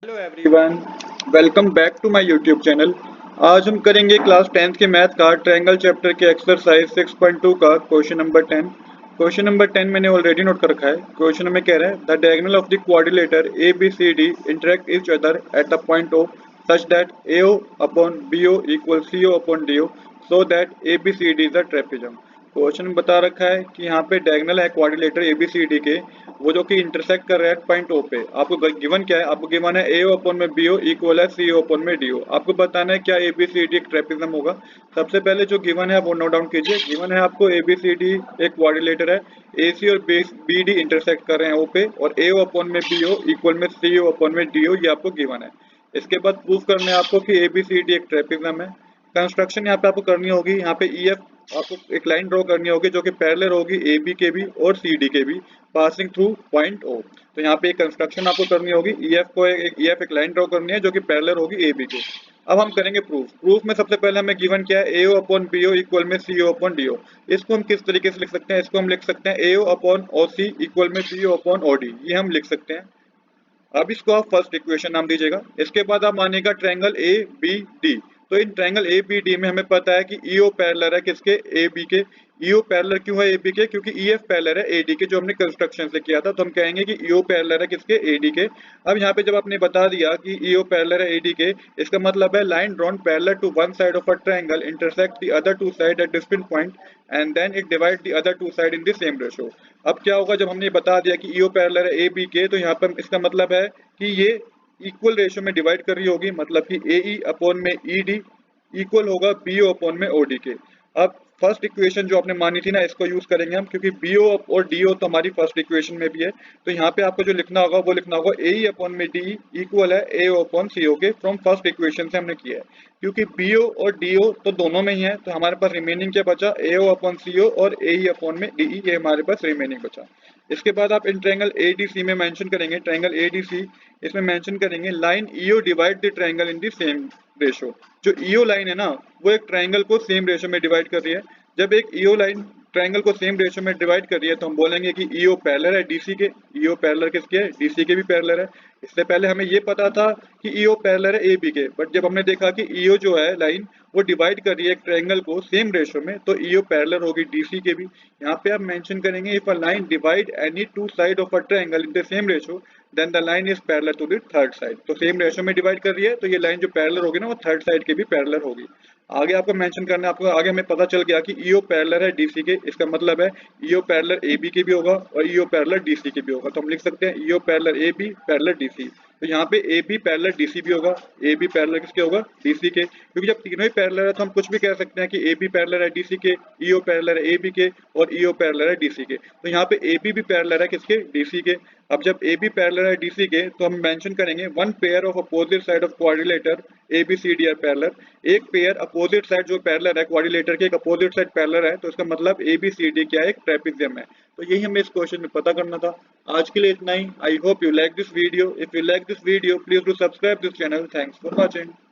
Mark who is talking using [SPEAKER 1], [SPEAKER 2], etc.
[SPEAKER 1] Hello everyone, welcome back to my YouTube channel. आज हम करेंगे क्लास 10th के मैथ का ट्रायंगल चैप्टर के एक्सरसाइज 6.2 का क्वेश्चन नंबर 10। क्वेश्चन नंबर 10 मैंने ऑलरेडी नोट कर रखा है। क्वेश्चन में कह रहा है the diagonal of the quadrilateral A B C D intersect each other at the point O such that AO upon BO equal CO upon DO so that ABCD is a trapezium. Question में बता रखा है कि यहाँ पे diagonal है quadrilateral ABCD के, वो जो कि इंटरसेक्ट कर रहा है पॉइंट ओ पे। आपको गिवन क्या है? आपको गिवन है AO अपॉन में BO इक्वल है CO अपॉन में DO। आपको बताना है क्या ABCD एक ट्रेपेजम होगा। सबसे पहले जो गिवन है वो नोट डाउन कीजिए। गिवन है आपको ABCD एक क्वाड्रिलेटर है, AC और BD इंटरसेक्ट कर रहे हैं O पे, और AO अपॉन में BO इक्वल में CO अपॉन में DO, ये आपको गिवन है। इसके बाद प्रूफ करना है आपको कि ABCD एक ट्रेपेजम है। कंस्ट्रक्शन यहाँ पे आपको करनी होगी। यहाँ पे EF आपको एक लाइन ड्रॉ करनी होगी जो कि पैरेलल होगी AB के भी और CD के भी, पासिंग थ्रू पॉइंट O। तो यहाँ पे एक कंस्ट्रक्शन आपको करनी होगी। EF एक लाइन ड्रॉ करनी है जो कि पैरेलल होगी AB के। अब हम करेंगे प्रूफ। प्रूफ में सबसे पहले हमें गिवन क्या है? AO अपॉन BO इक्वल में CO अपॉन DO। इसको हम किस तरीके से लिख सकते हैं? इसको हम लिख सकते हैं AO अपॉन OC इक्वल में BO अपॉन OD, ये हम लिख सकते हैं। अब इसको आप फर्स्ट इक्वेशन नाम दीजिएगा। इसके बाद आप मानिएगा ट्रायंगल ए बी डी। तो इन ट्रायंगल ए बी डी में हमें पता है कि ईओ पैरेलल है किसके? ए बी के। ईओ पैरेलल क्यों है ए बी के? क्योंकि ईएफ पैरेलल है ए डी के, जो हमने कंस्ट्रक्शन से किया था। तो हम कहेंगे कि ईओ पैरेलल है किसके? ए डी के। अब यहाँ पे जब आपने बता दिया कि ईओ पैरेलल है ए डी के, इसका मतलब है line drawn parallel to one side of a triangle intersect the other two side at different point and then it divide the other two side in the same ratio. अब क्या होगा जब हमने बता दिया कि ईओ पैरेलल है ए B के, तो यहाँ पर इसका मतलब है कि ये इक्वल रेशियो में डिवाइड कर रही होगी, मतलब कि AE अपॉन में ED इक्वल होगा BO अपॉन में OD के। अब फर्स्ट इक्वेशन जो आपने मानी थी ना, इसको यूज करेंगे हम, क्योंकि BO और DO तो हमारी फर्स्ट इक्वेशन में भी है। तो यहाँ पे आपको जो लिखना होगा वो लिखना होगा AE अपॉन में DE इक्वल है AO अपॉन CO के, फ्रॉम फर्स्ट इक्वेशन से हमने किया है। क्योंकि BO और DO तो दोनों में ही है, तो हमारे पास रिमेनिंग क्या बचा? AO अपॉन CO और AE अपॉन में DE, ये हमारे पास रिमेनिंग बचा। इसके बाद आप इन ट्रायंगल ADC में मेंशन करेंगे, ट्रायंगल ADC, इसमें मेंशन करेंगे line EO divide the triangle in the same ratio. जो EO लाइन है ना, वो एक ट्रायंगल को सेम रेशो में डिवाइड कर रही है। जब एक EO लाइन ट्रायंगल को सेम रेशो में डिवाइड कर रही है तो हम बोलेंगे कि EO पैरेलल है DC के। EO पैरेलल किसके है? DC के भी पैरेलल है। इससे पहले हमें ये पता था कि EO पैरेलल है AB के, बट जब हमने देखा कि EO जो है लाइन वो डिवाइड कर रही है एक ट्रायंगल को सेम रेशो में, तो EO पैरेलल होगी DC के भी। यहाँ पे आप मेंशन करेंगे if a line divide any two side of a triangle in the same ratio then the line is parallel to the third side. तो सेम रेशो में डिवाइड कर रही है, तो ये लाइन जो पैरेलल होगी ना, वो थर्ड साइड के भी पैरेलल होगी। आगे आपको मेंशन करना है, आपको आगे हमें पता चल गया कि EO पैरेलल है DC के। इसका मतलब है EO पैरेलल AB के भी होगा और EO पैरेलल DC के भी होगा। तो हम लिख सकते हैं EO parallel AB parallel DC। तो यहाँ पे AB पैरेलल DC भी होगा। AB पैरेलल किसके होगा? DC के। क्योंकि जब तीनों ही पैरेलल है तो हम कुछ भी कह सकते हैं कि AB पैरेलल है DC के, EO पैरेलल है AB के और EO पैरेलल है DC के। तो यहाँ पे AB भी पैरेलल है किसके? DC के। अब जब AB पैरेलल है DC के, तो हम मेंशन करेंगे one pair of opposite side of quadrilateral ABCD are parallel. एक पेयर अपोजिट साइड जो पैरेलल है क्वाड्रिलेटर के, एक अपोजिट साइड पैरेलल है, तो इसका मतलब ABCD क्या है? एक ट्रेपेजियम है। तो यही हमें इस क्वेश्चन में पता करना था। आज के लिए इतना ही। I hope you like this video. If you like this video please do subscribe this channel. Thanks for watching.